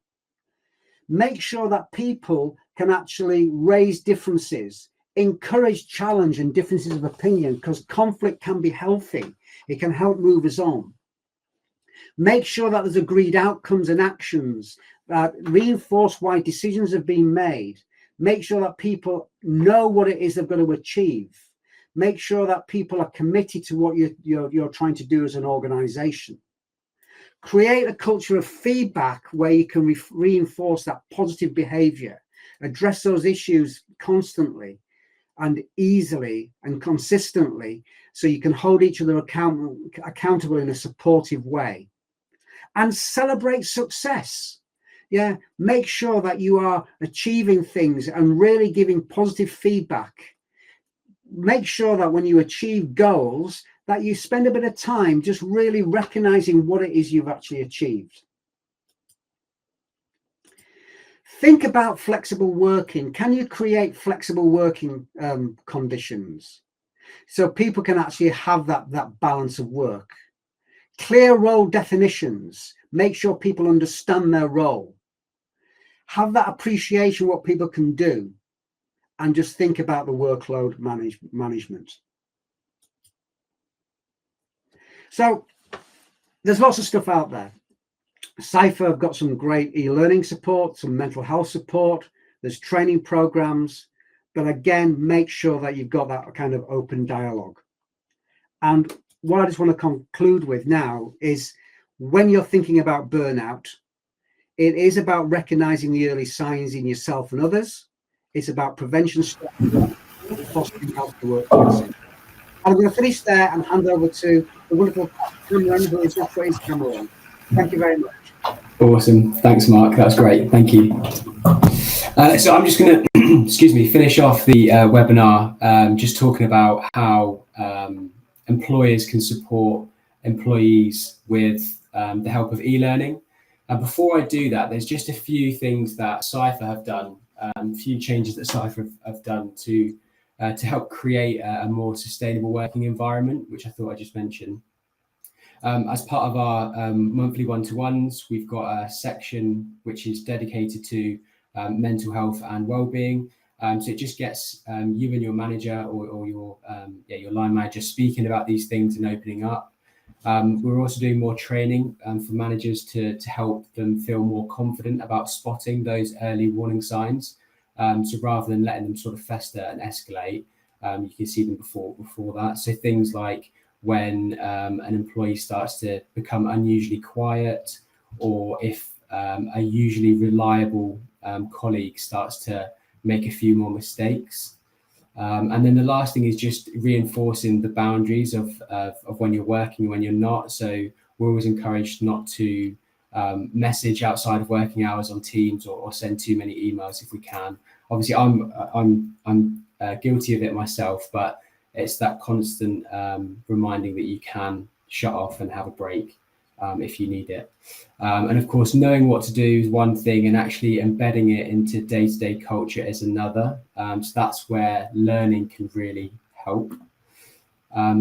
Make sure that people can actually raise differences, encourage challenge and differences of opinion, because conflict can be healthy. It can help move us on. Make sure that there's agreed outcomes and actions that reinforce why decisions have been made. Make sure that people know what it is they've got to achieve. Make sure that people are committed to what you're trying to do as an organization. Create a culture of feedback where you can reinforce that positive behavior. Address those issues constantly and easily and consistently so you can hold each other accountable in a supportive way. And celebrate success. Yeah, make sure that you are achieving things and really giving positive feedback. Make sure that when you achieve goals, that you spend a bit of time just really recognizing what it is you've actually achieved. Think about flexible working. Can you create flexible working conditions so people can actually have that balance of work? Clear role definitions. Make sure people understand their role. Have that appreciation what people can do, and just think about the workload management. So there's lots of stuff out there. Ciphr have got some great e-learning support, some mental health support. There's training programs, but again, make sure that you've got that kind of open dialogue. And what I just want to conclude with now is when you're thinking about burnout, it is about recognizing the early signs in yourself and others. It's about prevention strategies, fostering healthy workplaces. I'm going to finish there and hand over to the wonderful Cameron, who is not put his camera on. Thank you very much. Awesome. Thanks, Mark. That's great. Thank you. So I'm just going to, finish off the webinar, just talking about how employers can support employees with the help of e-learning. And before I do that, there's just a few things that Ciphr have done, a few changes that Ciphr have done to help create a more sustainable working environment, which I thought I'd just mention. As part of our monthly one-to-ones, we've got a section which is dedicated to mental health and well-being. So it just gets you and your manager or your line manager speaking about these things and opening up. We're also doing more training for managers to help them feel more confident about spotting those early warning signs. So rather than letting them sort of fester and escalate, you can see them before that. So things like when an employee starts to become unusually quiet, or if a usually reliable colleague starts to make a few more mistakes. And then the last thing is just reinforcing the boundaries of when you're working and when you're not. So we're always encouraged not to message outside of working hours on Teams or send too many emails if we can. Obviously, I'm guilty of it myself, but it's that constant reminding that you can shut off and have a break. if you need it. And of course, knowing what to do is one thing, and actually embedding it into day-to-day culture is another. So that's where learning can really help.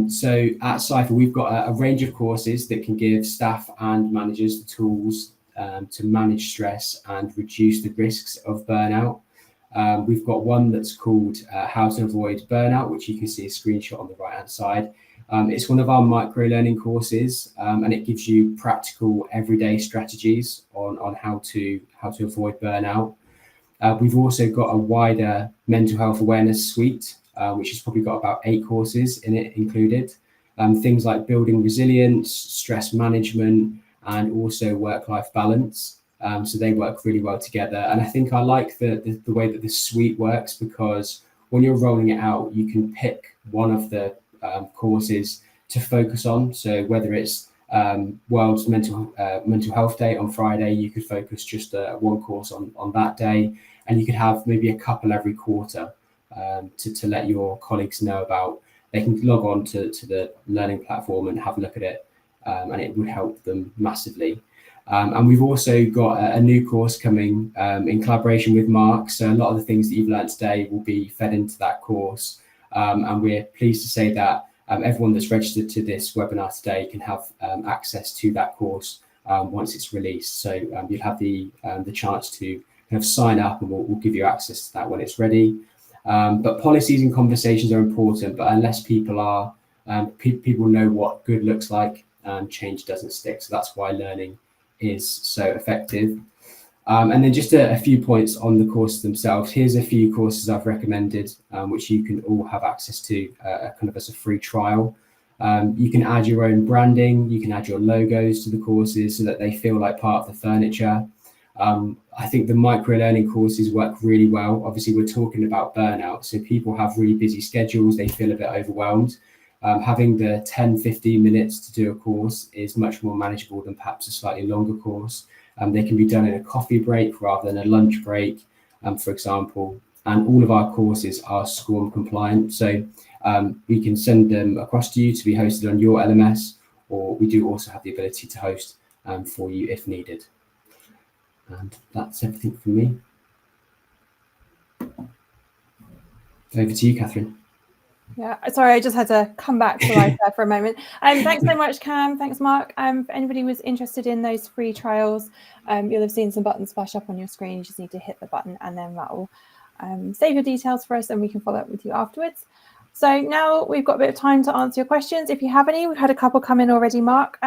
So at Ciphr, we've got a range of courses that can give staff and managers the tools to manage stress and reduce the risks of burnout. We've got one that's called How to Avoid Burnout, which you can see a screenshot on the right-hand side. It's one of our micro-learning courses, and it gives you practical everyday strategies on how to avoid burnout. We've also got a wider mental health awareness suite, which has probably got about 8 courses in it included. Things like building resilience, stress management, and also work-life balance. So they work really well together. And I think I like the way that this suite works, because when you're rolling it out, you can pick one of the courses to focus on. So whether it's World's Mental Health Day on Friday, you could focus just one course on that day, and you could have maybe a couple every quarter to let your colleagues know about. They can log on to the learning platform and have a look at it, and it would help them massively. And we've also got a new course coming in collaboration with Mark. So a lot of the things that you've learned today will be fed into that course. And we're pleased to say that everyone that's registered to this webinar today can have access to that course once it's released. So you'll have the chance to kind of sign up, and we'll give you access to that when it's ready. But policies and conversations are important, but unless people are people know what good looks like, change doesn't stick. So that's why learning is so effective. And then just a few points on the courses themselves. Here's a few courses I've recommended, which you can all have access to kind of as a free trial. You can add your own branding, you can add your logos to the courses so that they feel like part of the furniture. I think the micro-learning courses work really well. Obviously, we're talking about burnout, so people have really busy schedules, they feel a bit overwhelmed. Having the 10-15 minutes to do a course is much more manageable than perhaps a slightly longer course. They can be done in a coffee break rather than a lunch break, for example. And all of our courses are SCORM compliant. So we can send them across to you to be hosted on your LMS, or we do also have the ability to host for you if needed. And that's everything from me. Over to you, Catherine. Yeah, sorry, I just had to come back to life there for a moment. Thanks so much, Cam. Thanks, Mark. If anybody was interested in those free trials, you'll have seen some buttons flash up on your screen. You just need to hit the button, and then that will save your details for us, and we can follow up with you afterwards. So now we've got a bit of time to answer your questions. If you have any, we've had a couple come in already, Mark.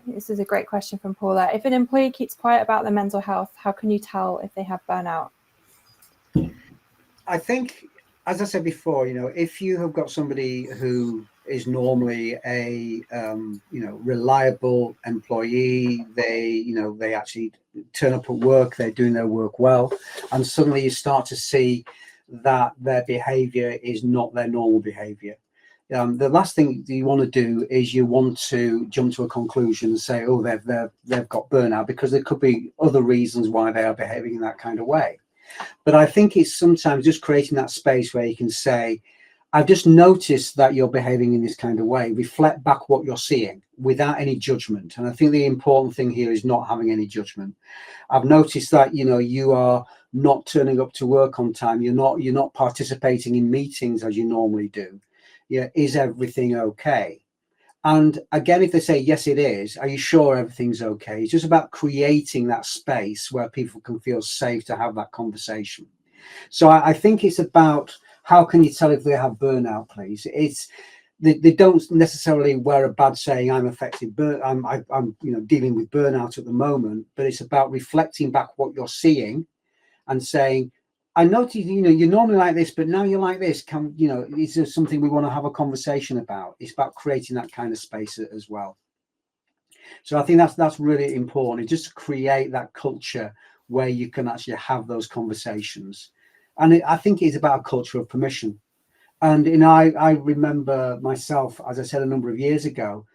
This is a great question from Paula. If an employee keeps quiet about their mental health, how can you tell if they have burnout? I think, as I said before, if you have got somebody who is normally a reliable employee, they actually turn up at work, they're doing their work well, and suddenly you start to see that their behavior is not their normal behavior. The last thing you want to do is you want to jump to a conclusion and say, oh, they've got burnout, because there could be other reasons why they are behaving in that kind of way. But I think it's sometimes just creating that space where you can say, I've just noticed that you're behaving in this kind of way. Reflect back what you're seeing without any judgment. And I think the important thing here is not having any judgment. I've noticed that, you are not turning up to work on time. You're not participating in meetings as you normally do. Yeah, is everything okay? And again, if they say, yes, it is, are you sure everything's okay? It's just about creating that space where people can feel safe to have that conversation. So I think it's about, how can you tell if they have burnout, please? They don't necessarily wear a badge saying I'm affected, I'm dealing with burnout at the moment, but it's about reflecting back what you're seeing and saying, I noticed, you're normally like this, but now you're like this. Is there something we want to have a conversation about? It's about creating that kind of space as well. So I think that's really important. It's just to create that culture where you can actually have those conversations. And I think it's about a culture of permission. And I remember myself, as I said a number of years ago,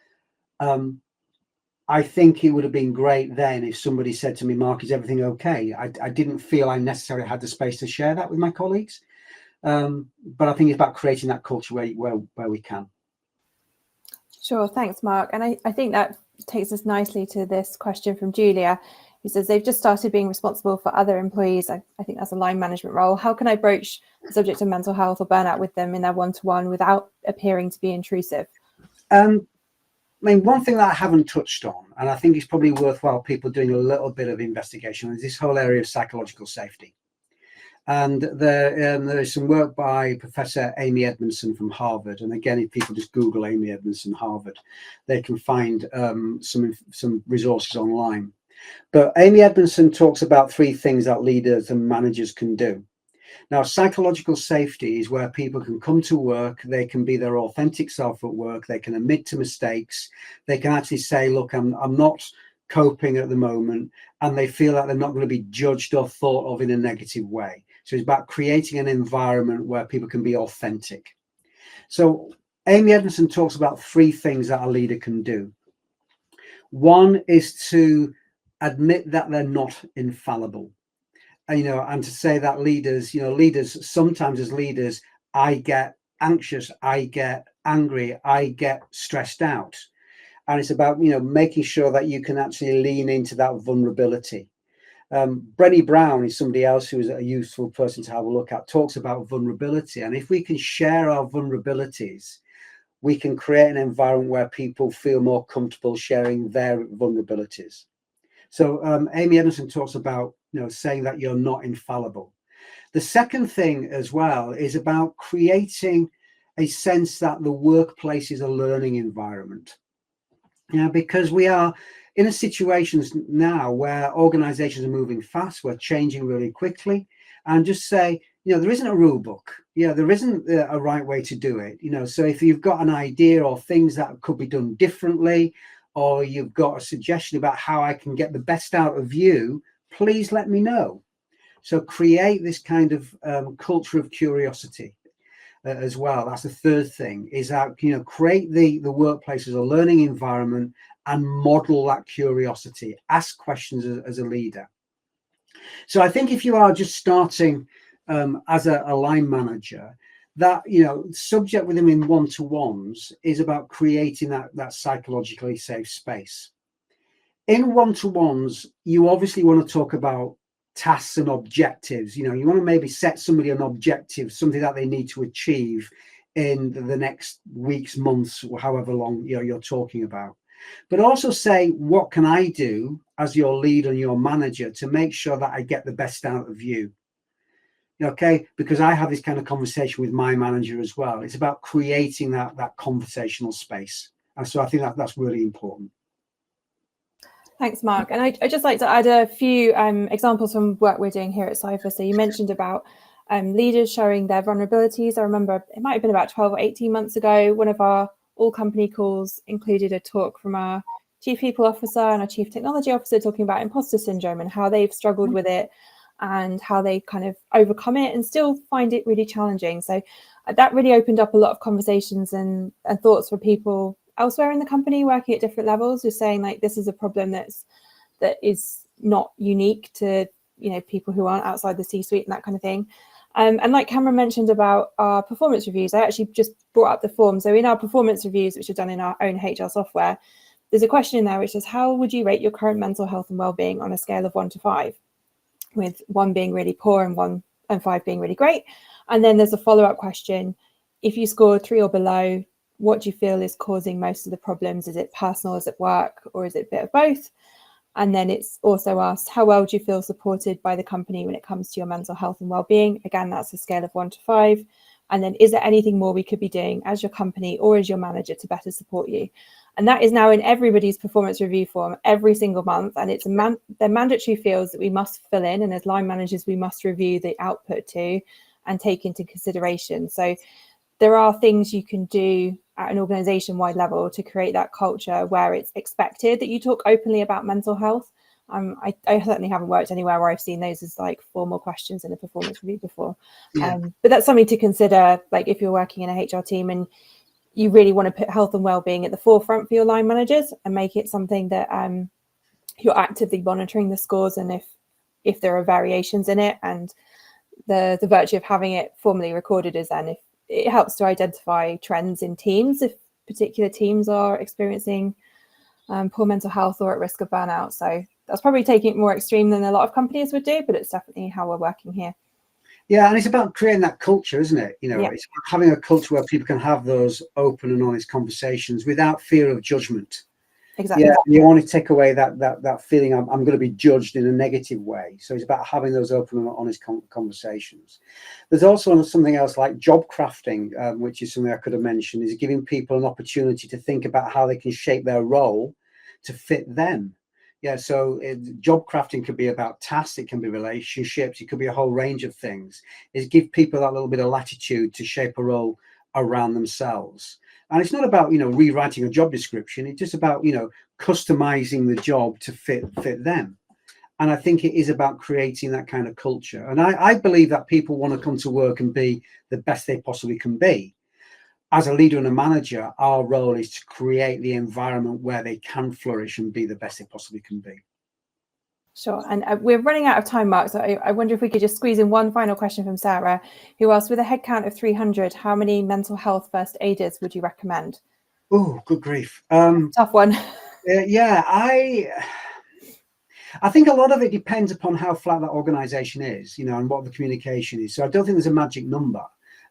I think it would have been great then if somebody said to me, Mark, is everything okay? I didn't feel I necessarily had the space to share that with my colleagues. But I think it's about creating that culture where we can. Sure, thanks, Mark. And I think that takes us nicely to this question from Julia, who says they've just started being responsible for other employees. I think that's a line management role. How can I broach the subject of mental health or burnout with them in their one-to-one without appearing to be intrusive? I mean, one thing that I haven't touched on, and I think it's probably worthwhile people doing a little bit of investigation, is this whole area of psychological safety. And there is some work by Professor Amy Edmondson from Harvard. And again, if people just Google Amy Edmondson Harvard, they can find some resources online. But Amy Edmondson talks about 3 things that leaders and managers can do. Now, psychological safety is where people can come to work, they can be their authentic self at work, they can admit to mistakes, they can actually say, look, I'm not coping at the moment, and they feel like they're not going to be judged or thought of in a negative way. So it's about creating an environment where people can be authentic. So Amy Edmondson talks about 3 things that a leader can do. One is to admit that they're not infallible. And to say that leaders, sometimes as leaders, I get anxious, I get angry, I get stressed out. And it's about, making sure that you can actually lean into that vulnerability. Brené Brown is somebody else who is a useful person to have a look at, talks about vulnerability. And if we can share our vulnerabilities, we can create an environment where people feel more comfortable sharing their vulnerabilities. So Amy Edmondson talks about, saying that you're not infallible. The second thing as well is about creating a sense that the workplace is a learning environment. Because we are in a situation now where organizations are moving fast, we're changing really quickly, and just say, there isn't a rule book. There isn't a right way to do it. So if you've got an idea or things that could be done differently, or you've got a suggestion about how I can get the best out of you, please let me know. So create this kind of culture of curiosity as well. That's the third thing, is that, create the workplace as a learning environment and model that curiosity. Ask questions as a leader. So I think if you are just starting as a line manager, that, subject with them in one-to-ones is about creating that psychologically safe space. In one-to-ones, you obviously want to talk about tasks and objectives. You want to maybe set somebody an objective, something that they need to achieve in the next weeks, months, or however long you're talking about. But also say, what can I do as your lead and your manager to make sure that I get the best out of you? Okay, because I have this kind of conversation with my manager as well. It's about creating that conversational space. And so I think that's really important. Thanks, Mark. And I'd just like to add a few examples from work we're doing here at Ciphr. So you mentioned about leaders showing their vulnerabilities. I remember it might have been about 12 or 18 months ago, one of our all-company calls included a talk from our Chief People Officer and our Chief Technology Officer talking about imposter syndrome and how they've struggled with it and how they kind of overcome it and still find it really challenging. So that really opened up a lot of conversations and thoughts for people elsewhere in the company working at different levels, who's saying like this is a problem that is not unique to people who aren't outside the C-suite and that kind of thing. And like Cameron mentioned about our performance reviews, I actually just brought up the form. So in our performance reviews, which are done in our own HR software, there's a question in there which says, how would you rate your current mental health and well-being on a scale of 1 to 5, with 1 being really poor and 5 being really great? And then there's a follow-up question. If you scored 3 or below, what do you feel is causing most of the problems? Is it personal, is it work, or is it a bit of both? And then it's also asked, how well do you feel supported by the company when it comes to your mental health and well-being? Again, that's a scale of 1 to 5. And then is there anything more we could be doing as your company or as your manager to better support you? And that is now in everybody's performance review form every single month. And it's they're mandatory fields that we must fill in. And as line managers, we must review the output to and take into consideration. So there are things you can do at an organization-wide level to create that culture where it's expected that you talk openly about mental health. I certainly haven't worked anywhere where I've seen those as like formal questions in a performance review before. Yeah. But that's something to consider, like if you're working in a HR team and you really want to put health and well-being at the forefront for your line managers and make it something that you're actively monitoring the scores, and if there are variations in it, and the virtue of having it formally recorded is then if it helps to identify trends in teams, if particular teams are experiencing poor mental health or at risk of burnout. So that's probably taking it more extreme than a lot of companies would do, but it's definitely how we're working here. Yeah, and it's about creating that culture, isn't it? You know, Yeah. it's about having a culture where people can have those open and honest conversations without fear of judgment. Exactly. Yeah, you want to take away that feeling I'm going to be judged in a negative way. So it's about having those open and honest conversations. There's also something else like job crafting, which is something I could have mentioned, is giving people an opportunity to think about how they can shape their role to fit them. Yeah, so job crafting could be about tasks, it can be relationships, it could be a whole range of things. Is give people that little bit of latitude to shape a role around themselves. And it's not about, you know, rewriting a job description. It's just about, you know, customizing the job to fit them. And I think it is about creating that kind of culture. And I believe that people want to come to work and be the best they possibly can be. As a leader and a manager, our role is to create the environment where they can flourish and be the best they possibly can be. Sure. And we're running out of time, Mark. So I wonder if we could just squeeze in one final question from Sarah, who asked, with a headcount of 300, how many mental health first aiders would you recommend? Oh, good grief. Tough one. Yeah, I think a lot of it depends upon how flat that organization is, you know, and what the communication is. So I don't think there's a magic number.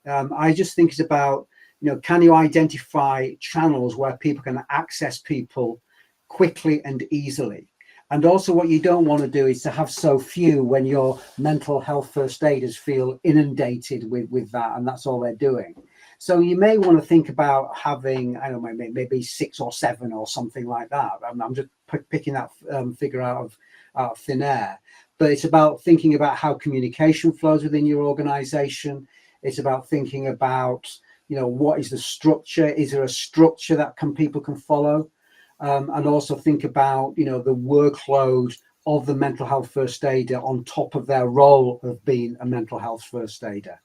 I just think it's about, you know, can you identify channels where people can access people quickly and easily? And also what you don't want to do is to have so few when your mental health first aiders feel inundated with that, and that's all they're doing. So you may want to think about having, I don't know, maybe 6 or 7 or something like that. I'm just picking that figure out of thin air. But it's about thinking about how communication flows within your organization. It's about thinking about, you know, what is the structure? Is there a structure that people can follow? And also think about, you know, the workload of the mental health first aider on top of their role of being a mental health first aider.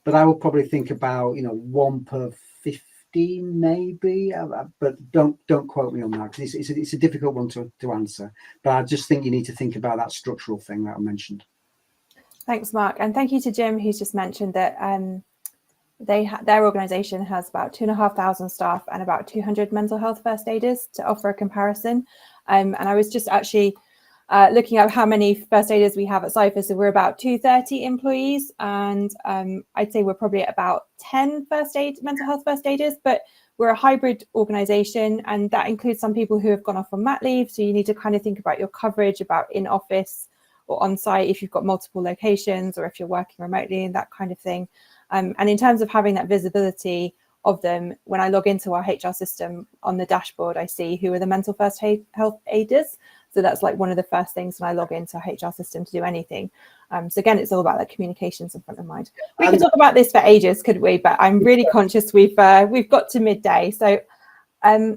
But I would probably think about, you know, 1 per 15 maybe, but don't quote me on that, because it's a difficult one to answer. But I just think you need to think about that structural thing that I mentioned. Thanks, Mark. And thank you to Jim, who's just mentioned that their organisation has about 2,500 staff and about 200 mental health first aiders, to offer a comparison. And I was just actually looking at how many first aiders we have at Ciphr. So we're about 230 employees, and I'd say we're probably at about 10 mental health first aiders, but we're a hybrid organisation, and that includes some people who have gone off on mat leave. So you need to kind of think about your coverage, about in office or on site if you've got multiple locations, or if you're working remotely and that kind of thing. And in terms of having that visibility of them, when I log into our HR system on the dashboard, I see who are the mental first health aiders. So that's like one of the first things when I log into our HR system to do anything. So again, it's all about that communications in front of mind. We could talk about this for ages, could we? But I'm really conscious we've got to midday. So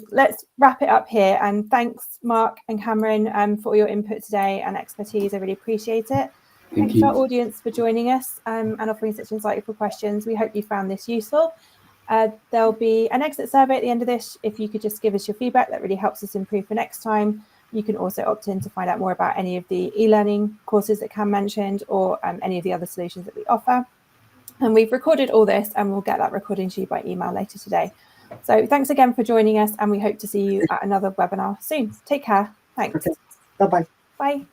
let's wrap it up here. And thanks, Mark and Cameron, for all your input today and expertise. I really appreciate it. Thanks to our audience for joining us and offering such insightful questions. We hope you found this useful. There'll be an exit survey at the end of this. If you could just give us your feedback, that really helps us improve for next time. You can also opt in to find out more about any of the e-learning courses that Cam mentioned, or any of the other solutions that we offer. And we've recorded all this, and we'll get that recording to you by email later today. So thanks again for joining us, and we hope to see you at another webinar soon. Take care. Thanks. Okay. Bye-bye. Bye.